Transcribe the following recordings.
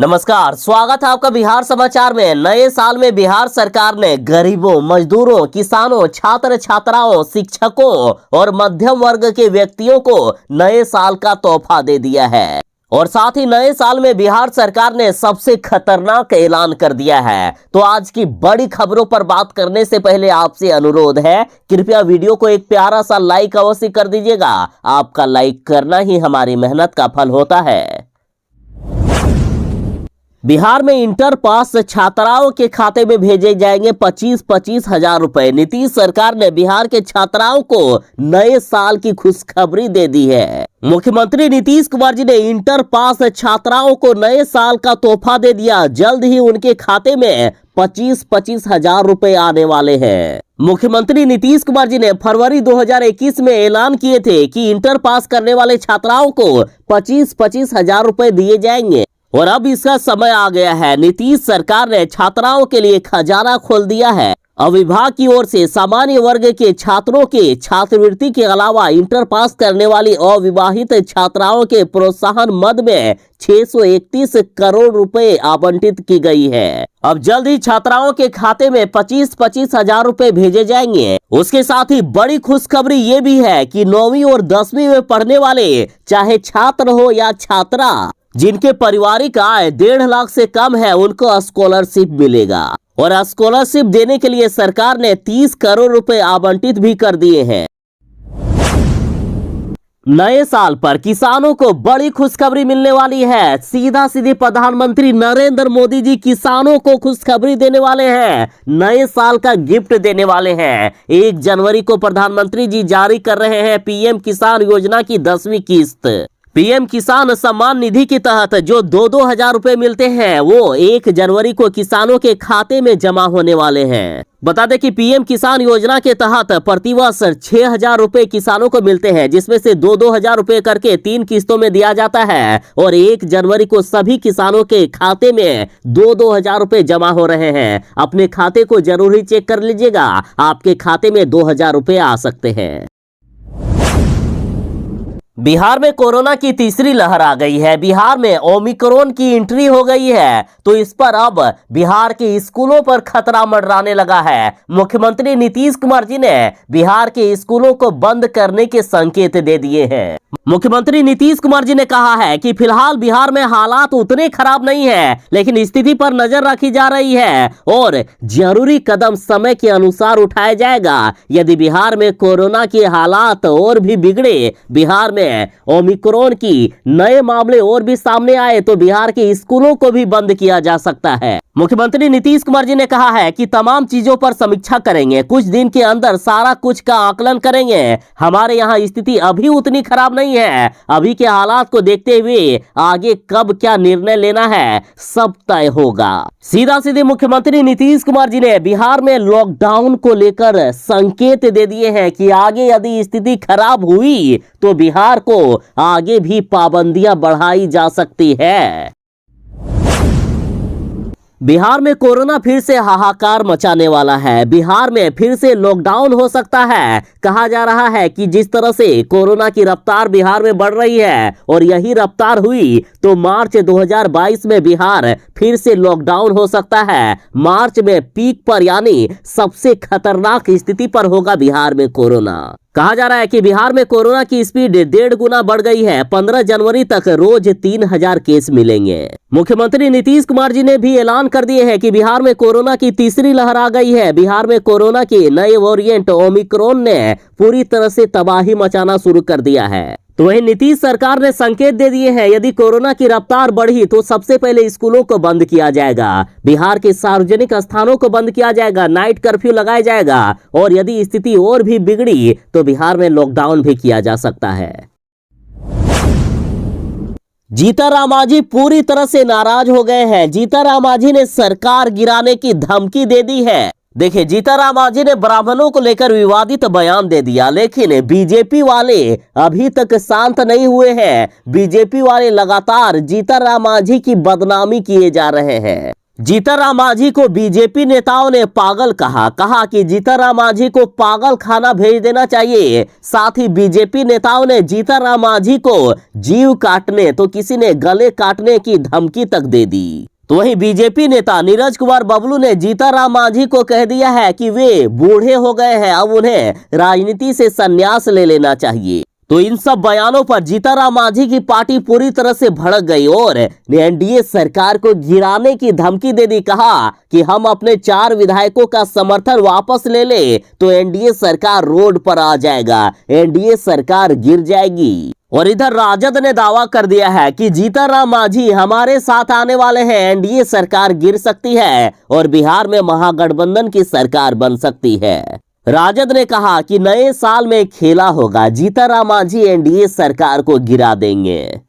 नमस्कार, स्वागत है आपका बिहार समाचार में। नए साल में बिहार सरकार ने गरीबों, मजदूरों, किसानों, छात्र छात्राओं, शिक्षकों और मध्यम वर्ग के व्यक्तियों को नए साल का तोहफा दे दिया है। और साथ ही नए साल में बिहार सरकार ने सबसे खतरनाक ऐलान कर दिया है। तो आज की बड़ी खबरों पर बात करने से पहले आपसे अनुरोध है, कृपया वीडियो को एक प्यारा सा लाइक अवश्य कर दीजिएगा। आपका लाइक करना ही हमारी मेहनत का फल होता है। बिहार में इंटर पास छात्राओं के खाते में भेजे जाएंगे 25-25 हजार रुपए। नीतीश सरकार ने बिहार के छात्राओं को नए साल की खुशखबरी दे दी है। मुख्यमंत्री नीतीश कुमार जी ने इंटर पास छात्राओं को नए साल का तोहफा दे दिया। जल्द ही उनके खाते में 25-25 हजार रुपए आने वाले हैं। मुख्यमंत्री नीतीश कुमार जी ने फरवरी 2021 में ऐलान किए थे कि इंटर पास करने वाले छात्राओं को 25-25 हजार रुपए दिए जाएंगे और अब इसका समय आ गया है। नीतीश सरकार ने छात्राओं के लिए खजाना खोल दिया है। अब विभाग की ओर से सामान्य वर्ग के छात्रों के छात्रवृत्ति के अलावा इंटर पास करने वाली अविवाहित छात्राओं के प्रोत्साहन मद में 631 करोड़ रुपए आवंटित की गई है। अब जल्द ही छात्राओं के खाते में 25-25 हजार रुपए भेजे जाएंगे। उसके साथ ही बड़ी खुशखबरी ये भी है कि 9वीं और 10वीं में पढ़ने वाले चाहे छात्र हो या छात्रा, जिनके पारिवारिक आय 1.5 लाख से कम है, उनको स्कॉलरशिप मिलेगा। और स्कॉलरशिप देने के लिए सरकार ने 30 करोड़ रुपए आवंटित भी कर दिए हैं। नए साल पर किसानों को बड़ी खुशखबरी मिलने वाली है। सीधा सीधी प्रधानमंत्री नरेंद्र मोदी जी किसानों को खुशखबरी देने वाले हैं। नए साल का गिफ्ट देने वाले हैं। 1 जनवरी को प्रधानमंत्री जी जारी कर रहे हैं पीएम किसान योजना की 10वीं किस्त। पीएम किसान सम्मान निधि के तहत जो 2-2 हजार रुपए मिलते हैं, वो 1 जनवरी को किसानों के खाते में जमा होने वाले हैं। बता दें कि पीएम किसान योजना के तहत प्रतिवर्ष 6,000 रुपए किसानों को मिलते हैं, जिसमें से 2-2 हजार रुपए करके 3 किस्तों में दिया जाता है। और 1 जनवरी को सभी किसानों के खाते में 2-2 हजार रुपए जमा हो रहे हैं। अपने खाते को जरूर ही चेक कर लीजिएगा, आपके खाते में 2 हजार रुपए आ सकते हैं। बिहार में कोरोना की तीसरी लहर आ गई है। बिहार में ओमिक्रॉन की एंट्री हो गई है, तो इस पर अब बिहार के स्कूलों पर खतरा मंडराने लगा है। मुख्यमंत्री नीतीश कुमार जी ने बिहार के स्कूलों को बंद करने के संकेत दे दिए हैं। मुख्यमंत्री नीतीश कुमार जी ने कहा है कि फिलहाल बिहार में हालात उतने खराब नहीं है, लेकिन स्थिति पर नजर रखी जा रही है और जरूरी कदम समय के अनुसार उठाया जाएगा। यदि बिहार में कोरोना के हालात और भी बिगड़े, बिहार में ओमिक्रॉन की नए मामले और भी सामने आए, तो बिहार के स्कूलों को भी बंद किया जा सकता है। मुख्यमंत्री नीतीश कुमार जी ने कहा है कि तमाम चीजों पर समीक्षा करेंगे, कुछ दिन के अंदर सारा कुछ का आकलन करेंगे। हमारे यहाँ स्थिति अभी उतनी खराब नहीं है। अभी के हालात को देखते हुए आगे कब क्या निर्णय लेना है, सब तय होगा। सीधा सीधे मुख्यमंत्री नीतीश कुमार जी ने बिहार में लॉकडाउन को लेकर संकेत दे दिए हैं कि आगे यदि स्थिति खराब हुई तो बिहार को आगे भी पाबंदियां बढ़ाई जा सकती है। बिहार में कोरोना फिर से हाहाकार मचाने वाला है। बिहार में फिर से लॉकडाउन हो सकता है। कहा जा रहा है कि जिस तरह से कोरोना की रफ्तार बिहार में बढ़ रही है और यही रफ्तार हुई तो मार्च 2022 में बिहार फिर से लॉकडाउन हो सकता है। मार्च में पीक पर यानी सबसे खतरनाक स्थिति पर होगा बिहार में कोरोना। कहा जा रहा है कि बिहार में कोरोना की स्पीड 1.5 गुना बढ़ गई है। 15 जनवरी तक रोज 3,000 केस मिलेंगे। मुख्यमंत्री नीतीश कुमार जी ने भी ऐलान कर दिए हैं कि बिहार में कोरोना की तीसरी लहर आ गई है। बिहार में कोरोना के नए वेरिएंट ओमिक्रॉन ने पूरी तरह से तबाही मचाना शुरू कर दिया है। तो वहीं नीतीश सरकार ने संकेत दे दिए हैं, यदि कोरोना की रफ्तार बढ़ी तो सबसे पहले स्कूलों को बंद किया जाएगा। बिहार के सार्वजनिक स्थानों को बंद किया जाएगा, नाइट कर्फ्यू लगाया जाएगा और यदि स्थिति और भी बिगड़ी तो बिहार में लॉकडाउन भी किया जा सकता है। जीतनराम मांझी पूरी तरह से नाराज हो गए हैं। जीतनराम मांझी ने सरकार गिराने की धमकी दे दी है। देखिए, जीतनराम मांझी ने ब्राह्मणों को लेकर विवादित बयान दे दिया, लेकिन बीजेपी वाले अभी तक शांत नहीं हुए हैं। बीजेपी वाले लगातार जीतनराम मांझी की बदनामी किए जा रहे हैं। जीतन राम मांझी को बीजेपी नेताओं ने पागल कहा कि जीतन राम मांझी को पागल खाना भेज देना चाहिए। साथ ही बीजेपी नेताओं ने जीतन राम मांझी को जीव काटने तो किसी ने गले काटने की धमकी तक दे दी। तो वहीं बीजेपी नेता नीरज कुमार बबलू ने जीतन राम मांझी को कह दिया है कि वे बूढ़े हो गए हैं, अब उन्हें राजनीति से संन्यास ले लेना चाहिए। तो इन सब बयानों पर जीतन राम मांझी की पार्टी पूरी तरह से भड़क गई और एनडीए सरकार को गिराने की धमकी दे दी। कहा कि हम अपने 4 विधायकों का समर्थन वापस ले ले तो एनडीए सरकार रोड पर आ जाएगा, एनडीए सरकार गिर जाएगी। और इधर राजद ने दावा कर दिया है कि जीतन राम मांझी हमारे साथ आने वाले हैं, एनडीए सरकार गिर सकती है और बिहार में महागठबंधन की सरकार बन सकती है। राजद ने कहा कि नए साल में खेला होगा, जीतन राम मांझी एनडीए सरकार को गिरा देंगे।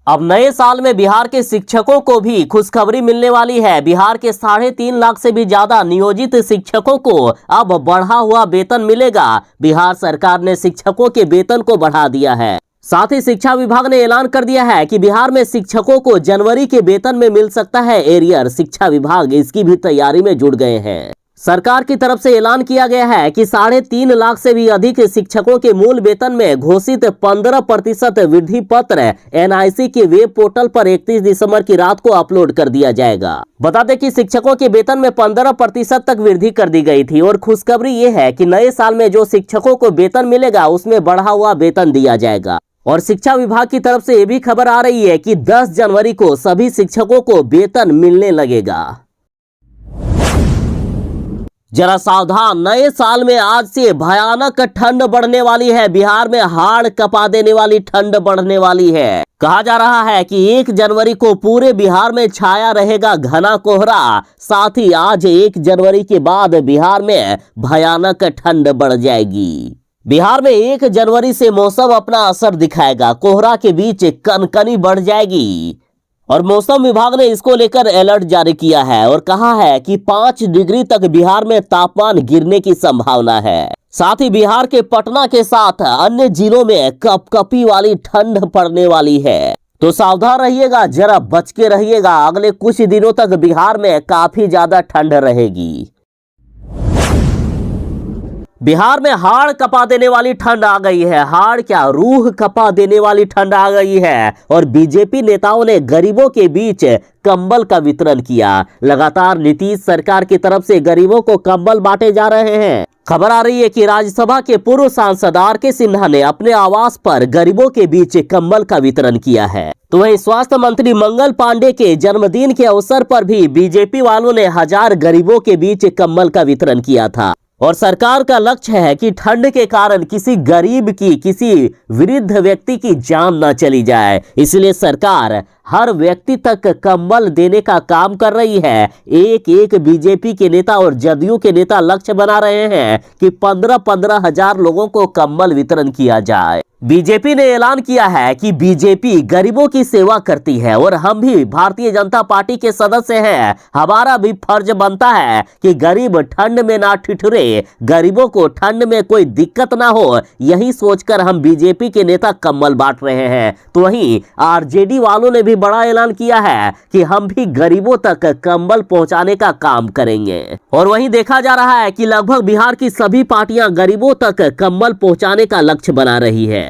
अब नए साल में बिहार के शिक्षकों को भी खुशखबरी मिलने वाली है। बिहार के 3.5 लाख से भी ज्यादा नियोजित शिक्षकों को अब बढ़ा हुआ वेतन मिलेगा। बिहार सरकार ने शिक्षकों के वेतन को बढ़ा दिया है। साथ ही शिक्षा विभाग ने ऐलान कर दिया है कि बिहार में शिक्षकों को जनवरी के वेतन में मिल सकता है एरियर। शिक्षा विभाग इसकी भी तैयारी में जुट गए हैं। सरकार की तरफ से ऐलान किया गया है कि 3.5 लाख से भी अधिक शिक्षकों के मूल वेतन में घोषित 15% वृद्धि पत्र एनआईसी के वेब पोर्टल पर 31 दिसंबर की रात को अपलोड कर दिया जाएगा। बता दें कि शिक्षकों के वेतन में 15% तक वृद्धि कर दी गई थी और खुशखबरी ये है कि नए साल में जो शिक्षकों को वेतन मिलेगा उसमें बढ़ा हुआ वेतन दिया जाएगा। और शिक्षा विभाग की तरफ से ये भी खबर आ रही है कि 10 जनवरी को सभी शिक्षकों को वेतन मिलने लगेगा। जरा सावधान, नए साल में आज से भयानक ठंड बढ़ने वाली है। बिहार में हाड़ कपा देने वाली ठंड बढ़ने वाली है। कहा जा रहा है कि 1 जनवरी को पूरे बिहार में छाया रहेगा घना कोहरा। साथ ही आज 1 जनवरी के बाद बिहार में भयानक ठंड बढ़ जाएगी। बिहार में 1 जनवरी से मौसम अपना असर दिखाएगा। कोहरा के बीच कनकनी बढ़ जाएगी और मौसम विभाग ने इसको लेकर अलर्ट जारी किया है और कहा है कि 5 डिग्री तक बिहार में तापमान गिरने की संभावना है। साथ ही बिहार के पटना के साथ अन्य जिलों में कपकपी वाली ठंड पड़ने वाली है। तो सावधान रहिएगा, जरा बच के रहिएगा। अगले कुछ दिनों तक बिहार में काफी ज्यादा ठंड रहेगी। बिहार में हाड़ कपा देने वाली ठंड आ गई है। हाड़ क्या, रूह कपा देने वाली ठंड आ गई है। और बीजेपी नेताओं ने गरीबों के बीच कंबल का वितरण किया। लगातार नीतीश सरकार की तरफ से गरीबों को कंबल बांटे जा रहे हैं। खबर आ रही है कि राज्यसभा के पूर्व सांसद आर.के. सिन्हा ने अपने आवास पर गरीबों के बीच कंबल का वितरण किया है। तो वहीं स्वास्थ्य मंत्री मंगल पांडे के जन्मदिन के अवसर पर भी बीजेपी वालों ने 1000 गरीबों के बीच कंबल का वितरण किया था। और सरकार का लक्ष्य है कि ठंड के कारण किसी गरीब की, किसी वृद्ध व्यक्ति की जान न चली जाए, इसलिए सरकार हर व्यक्ति तक कंबल देने का काम कर रही है। एक बीजेपी के नेता और जदयू के नेता लक्ष्य बना रहे हैं कि 15-15 हजार लोगों को कंबल वितरण किया जाए। बीजेपी ने ऐलान किया है कि बीजेपी गरीबों की सेवा करती है और हम भी भारतीय जनता पार्टी के सदस्य हैं। हमारा भी फर्ज बनता है कि गरीब ठंड में ना ठिठुरे, गरीबों को ठंड में कोई दिक्कत ना हो। यही सोचकर हम बीजेपी के नेता कंबल बांट रहे हैं। तो वहीं आरजेडी वालों ने भी बड़ा ऐलान किया है कि हम भी गरीबों तक कंबल पहुंचाने का काम करेंगे। और वहीं देखा जा रहा है कि लगभग बिहार की सभी पार्टियां गरीबों तक कंबल पहुंचाने का लक्ष्य बना रही है।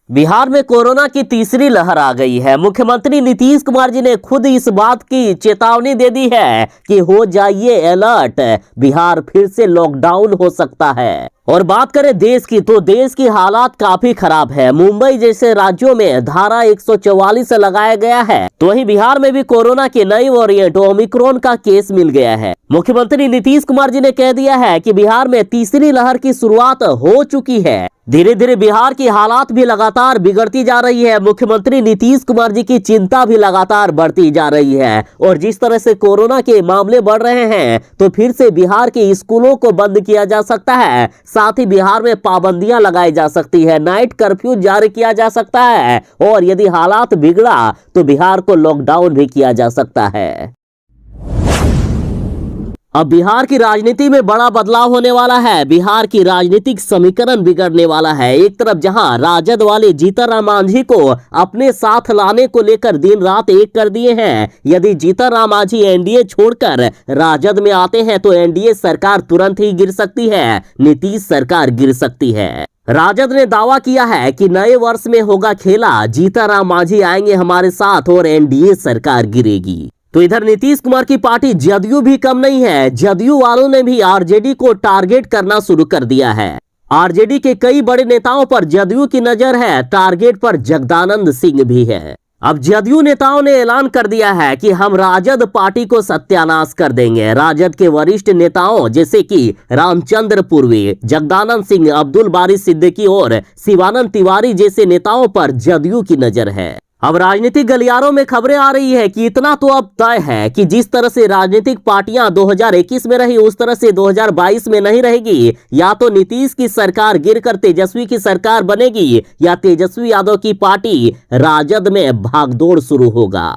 बिहार में कोरोना की तीसरी लहर आ गई है। मुख्यमंत्री नीतीश कुमार जी ने खुद इस बात की चेतावनी दे दी है कि हो जाइए अलर्ट, बिहार फिर से लॉकडाउन हो सकता है। और बात करें देश की, तो देश की हालात काफी खराब है। मुंबई जैसे राज्यों में धारा 144 लगाया गया है, तो वहीं बिहार में भी कोरोना के नई वेरिएंट ओमिक्रॉन का केस मिल गया है। मुख्यमंत्री नीतीश कुमार जी ने कह दिया है कि बिहार में तीसरी लहर की शुरुआत हो चुकी है। धीरे धीरे बिहार की हालात भी लगातार बिगड़ती जा रही है। मुख्यमंत्री नीतीश कुमार जी की चिंता भी लगातार बढ़ती जा रही है। और जिस तरह से कोरोना के मामले बढ़ रहे हैं, तो फिर से बिहार के स्कूलों को बंद किया जा सकता है। साथ ही बिहार में पाबंदियां लगाई जा सकती है, नाइट कर्फ्यू जारी किया जा सकता है। और यदि हालात बिगड़ा तो बिहार को लॉकडाउन भी किया जा सकता है। अब बिहार की राजनीति में बड़ा बदलाव होने वाला है। बिहार की राजनीतिक समीकरण बिगड़ने वाला है। एक तरफ जहां राजद वाले जीतनराम मांझी को अपने साथ लाने को लेकर दिन रात एक कर दिए हैं। यदि जीतनराम मांझी एनडीए छोड़कर राजद में आते हैं तो एनडीए सरकार तुरंत ही गिर सकती है, नीतीश सरकार गिर सकती है। राजद ने दावा किया है कि नए वर्ष में होगा खेला, जीतनराम मांझी आएंगे हमारे साथ और एनडीए सरकार गिरेगी। तो इधर नीतीश कुमार की पार्टी जदयू भी कम नहीं है। जदयू वालों ने भी आरजेडी को टारगेट करना शुरू कर दिया है। आरजेडी के कई बड़े नेताओं पर जदयू की नजर है, टारगेट पर जगदानंद सिंह भी है। अब जदयू नेताओं ने ऐलान कर दिया है कि हम राजद पार्टी को सत्यानाश कर देंगे। राजद के वरिष्ठ नेताओं जैसे कि रामचंद्र पूर्वे, जगदानंद सिंह, अब्दुल बारी सिद्दीकी और शिवानंद तिवारी जैसे नेताओं पर जदयू की नजर है। अब राजनीतिक गलियारों में खबरें आ रही है कि इतना तो अब तय है कि जिस तरह से राजनीतिक पार्टियां 2021 में रही उस तरह से 2022 में नहीं रहेगी। या तो नीतीश की सरकार गिरकर तेजस्वी की सरकार बनेगी या तेजस्वी यादव की पार्टी राजद में भागदौड़ शुरू होगा।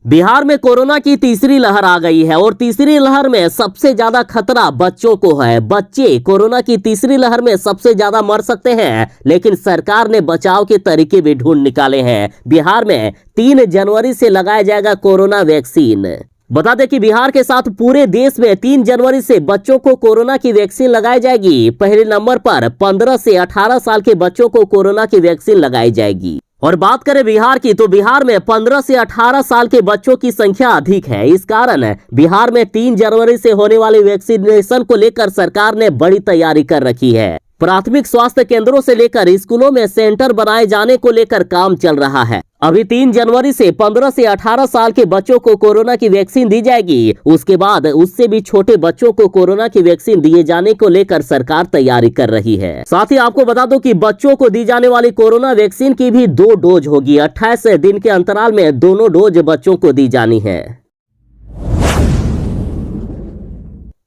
बिहार में कोरोना की तीसरी लहर आ गई है और तीसरी लहर में सबसे ज्यादा खतरा बच्चों को है। बच्चे कोरोना की तीसरी लहर में सबसे ज्यादा मर सकते हैं, लेकिन सरकार ने बचाव के तरीके भी ढूंढ निकाले हैं। बिहार में 3 जनवरी से लगाया जाएगा कोरोना वैक्सीन। बता दें कि बिहार के साथ पूरे देश में 3 जनवरी से बच्चों को कोरोना की वैक्सीन लगाई जाएगी। पहले नंबर पर 15 से 18 साल के बच्चों को कोरोना की वैक्सीन लगाई जाएगी। और बात करें बिहार की तो बिहार में 15 से 18 साल के बच्चों की संख्या अधिक है। इस कारण बिहार में 3 जनवरी से होने वाली वैक्सीनेशन को लेकर सरकार ने बड़ी तैयारी कर रखी है। प्राथमिक स्वास्थ्य केंद्रों से लेकर स्कूलों में सेंटर बनाए जाने को लेकर काम चल रहा है। अभी 3 जनवरी से 15 से 18 साल के बच्चों को कोरोना की वैक्सीन दी जाएगी। उसके बाद उससे भी छोटे बच्चों को कोरोना की वैक्सीन दिए जाने को लेकर सरकार तैयारी कर रही है। साथ ही आपको बता दूं कि बच्चों को दी जाने वाली कोरोना वैक्सीन की भी 2 डोज होगी। 28 दिन के अंतराल में दोनों डोज बच्चों को दी जानी है।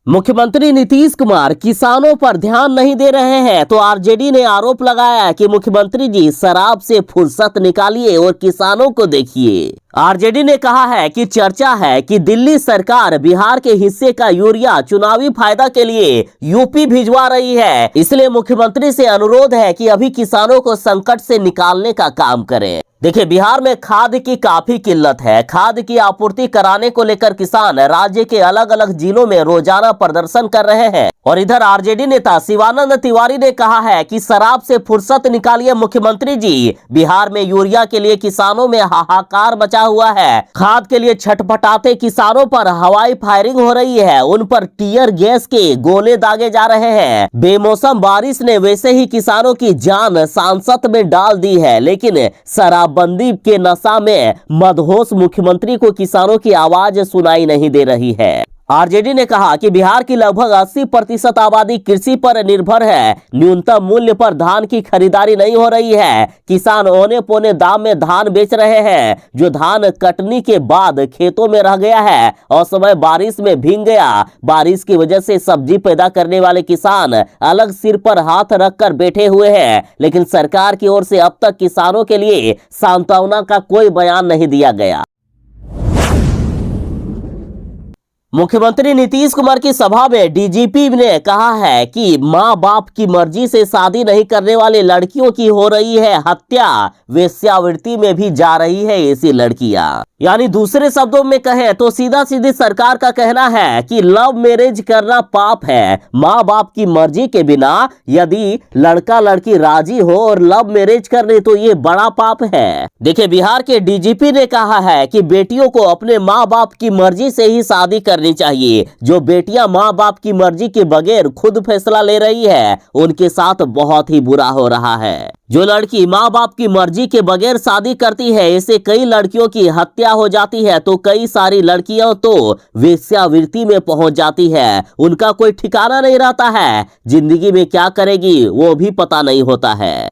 मुख्यमंत्री नीतीश कुमार किसानों पर ध्यान नहीं दे रहे हैं तो आरजेडी ने आरोप लगाया कि मुख्यमंत्री जी शराब से फुर्सत निकालिए और किसानों को देखिए। आरजेडी ने कहा है कि चर्चा है कि दिल्ली सरकार बिहार के हिस्से का यूरिया चुनावी फायदा के लिए यूपी भिजवा रही है, इसलिए मुख्यमंत्री से अनुरोध है कि अभी किसानों को संकट से निकालने का काम करें। देखिए, बिहार में खाद की काफी किल्लत है। खाद की आपूर्ति कराने को लेकर किसान राज्य के अलग अलग जिलों में रोजाना प्रदर्शन कर रहे हैं। और इधर आरजेडी नेता शिवानंद तिवारी ने कहा है कि शराब से फुर्सत निकालिए मुख्यमंत्री जी। बिहार में यूरिया के लिए किसानों में हाहाकार मचा हुआ है। खाद के लिए छटपटाते किसानों पर हवाई फायरिंग हो रही है, उन पर टीयर गैस के गोले दागे जा रहे हैं। बेमौसम बारिश ने वैसे ही किसानों की जान सांसत में डाल दी है, लेकिन शराबबंदी के नशा में मदहोश मुख्यमंत्री को किसानों की आवाज सुनाई नहीं दे रही है। आरजेडी ने कहा कि बिहार की लगभग 80% आबादी कृषि पर निर्भर है। न्यूनतम मूल्य पर धान की खरीदारी नहीं हो रही है। किसान औने पौने दाम में धान बेच रहे हैं, जो धान कटनी के बाद खेतों में रह गया है और समय बारिश में भीग गया। बारिश की वजह से सब्जी पैदा करने वाले किसान अलग सिर पर हाथ रखकर बैठे हुए हैं, लेकिन सरकार की ओर से अब तक किसानों के लिए सांत्वना का कोई बयान नहीं दिया गया। मुख्यमंत्री नीतीश कुमार की सभा में डीजीपी ने कहा है कि मां बाप की मर्जी से शादी नहीं करने वाली लड़कियों की हो रही है हत्या, वेश्यावृत्ति में भी जा रही है ऐसी लड़कियां। यानी दूसरे शब्दों में कहें तो सीधा सीधी सरकार का कहना है कि लव मैरिज करना पाप है। माँ बाप की मर्जी के बिना यदि लड़का लड़की राजी हो और लव मैरिज कर ले तो ये बड़ा पाप है। देखिए, बिहार के डीजीपी ने कहा है कि बेटियों को अपने माँ बाप की मर्जी से ही शादी करनी चाहिए। जो बेटियां माँ बाप की मर्जी के बगैर खुद फैसला ले रही है उनके साथ बहुत ही बुरा हो रहा है। जो लड़की माँ बाप की मर्जी के बगैर शादी करती है, ऐसे कई लड़कियों की हत्या हो जाती है तो कई सारी लड़कियां तो वेश्यावृत्ति में पहुंच जाती है। उनका कोई ठिकाना नहीं रहता है, जिंदगी में क्या करेगी वो भी पता नहीं होता है।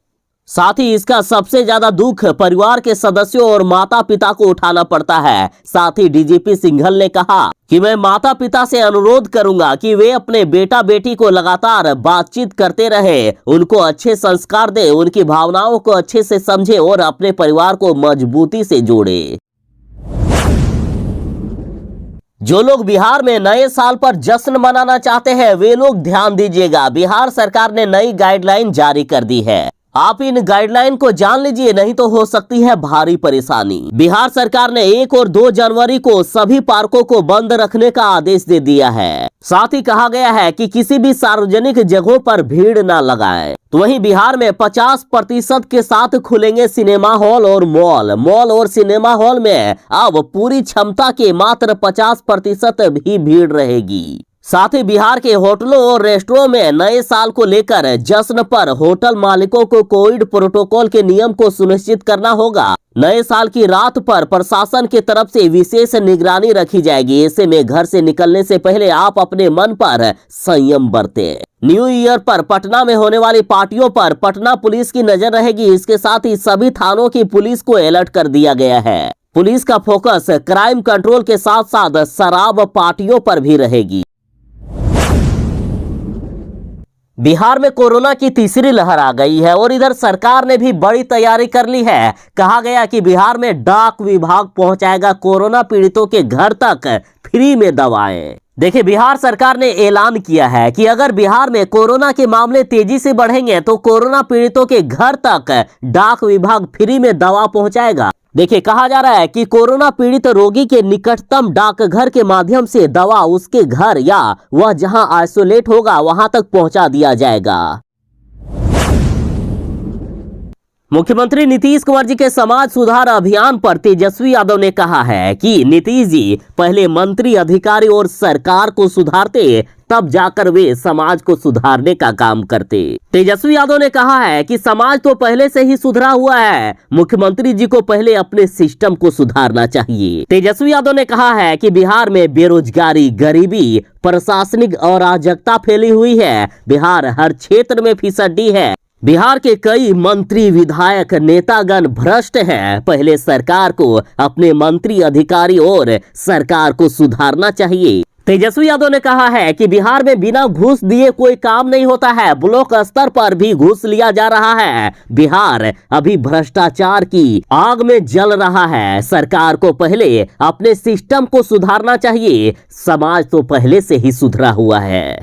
साथ ही इसका सबसे ज्यादा दुख परिवार के सदस्यों और माता पिता को उठाना पड़ता है। साथ ही डीजीपी सिंघल ने कहा कि मैं माता पिता से अनुरोध करूंगा कि वे अपने बेटा बेटी को लगातार बातचीत करते रहे, उनको अच्छे संस्कार दे, उनकी भावनाओं को अच्छे से समझे और अपने परिवार को मजबूती से जोड़े। जो लोग बिहार में नए साल पर जश्न मनाना चाहते हैं वे लोग ध्यान दीजिएगा, बिहार सरकार ने नई गाइडलाइन जारी कर दी है। आप इन गाइडलाइन को जान लीजिए, नहीं तो हो सकती है भारी परेशानी। बिहार सरकार ने 1 और 2 जनवरी को सभी पार्कों को बंद रखने का आदेश दे दिया है। साथ ही कहा गया है कि किसी भी सार्वजनिक जगहों पर भीड़ न लगाएं। तो वहीं बिहार में 50% के साथ खुलेंगे सिनेमा हॉल और मॉल और सिनेमा हॉल में अब पूरी क्षमता के मात्र 50% भी भीड़ रहेगी। साथ ही बिहार के होटलों और रेस्टोरों में नए साल को लेकर जश्न पर होटल मालिकों को कोविड प्रोटोकॉल के नियम को सुनिश्चित करना होगा। नए साल की रात पर प्रशासन की तरफ से विशेष निगरानी रखी जाएगी। ऐसे में घर से निकलने से पहले आप अपने मन पर संयम बरतें। न्यू ईयर पर पटना में होने वाली पार्टियों पर पटना पुलिस की नजर रहेगी। इसके साथ ही सभी थानों की पुलिस को अलर्ट कर दिया गया है। पुलिस का फोकस क्राइम कंट्रोल के साथ साथ शराब पार्टियों पर भी रहेगी। बिहार में कोरोना की तीसरी लहर आ गई है और इधर सरकार ने भी बड़ी तैयारी कर ली है। कहा गया कि बिहार में डाक विभाग पहुंचाएगा कोरोना पीड़ितों के घर तक फ्री में दवाएं। देखिए, बिहार सरकार ने ऐलान किया है कि अगर बिहार में कोरोना के मामले तेजी से बढ़ेंगे तो कोरोना पीड़ितों के घर तक डाक विभाग फ्री में दवा पहुंचाएगा। देखिए, कहा जा रहा है कि कोरोना पीड़ित रोगी के निकटतम डाकघर के माध्यम से दवा उसके घर या वह जहां आइसोलेट होगा वहां तक पहुंचा दिया जाएगा। मुख्यमंत्री नीतीश कुमार जी के समाज सुधार अभियान पर तेजस्वी यादव ने कहा है कि नीतीश जी पहले मंत्री, अधिकारी और सरकार को सुधारते, तब जाकर वे समाज को सुधारने का काम करते। तेजस्वी यादव ने कहा है कि समाज तो पहले से ही सुधरा हुआ है, मुख्यमंत्री जी को पहले अपने सिस्टम को सुधारना चाहिए। तेजस्वी यादव ने कहा है कि बिहार में बेरोजगारी, गरीबी, प्रशासनिक अराजकता फैली हुई है। बिहार हर क्षेत्र में फिसड्डी है। बिहार के कई मंत्री, विधायक, नेतागण भ्रष्ट हैं। पहले सरकार को अपने मंत्री, अधिकारी और सरकार को सुधारना चाहिए। तेजस्वी यादव ने कहा है कि बिहार में बिना घूस दिए कोई काम नहीं होता है। ब्लॉक स्तर पर भी घूस लिया जा रहा है। बिहार अभी भ्रष्टाचार की आग में जल रहा है। सरकार को पहले अपने सिस्टम को सुधारना चाहिए। समाज तो पहले से ही सुधरा हुआ है।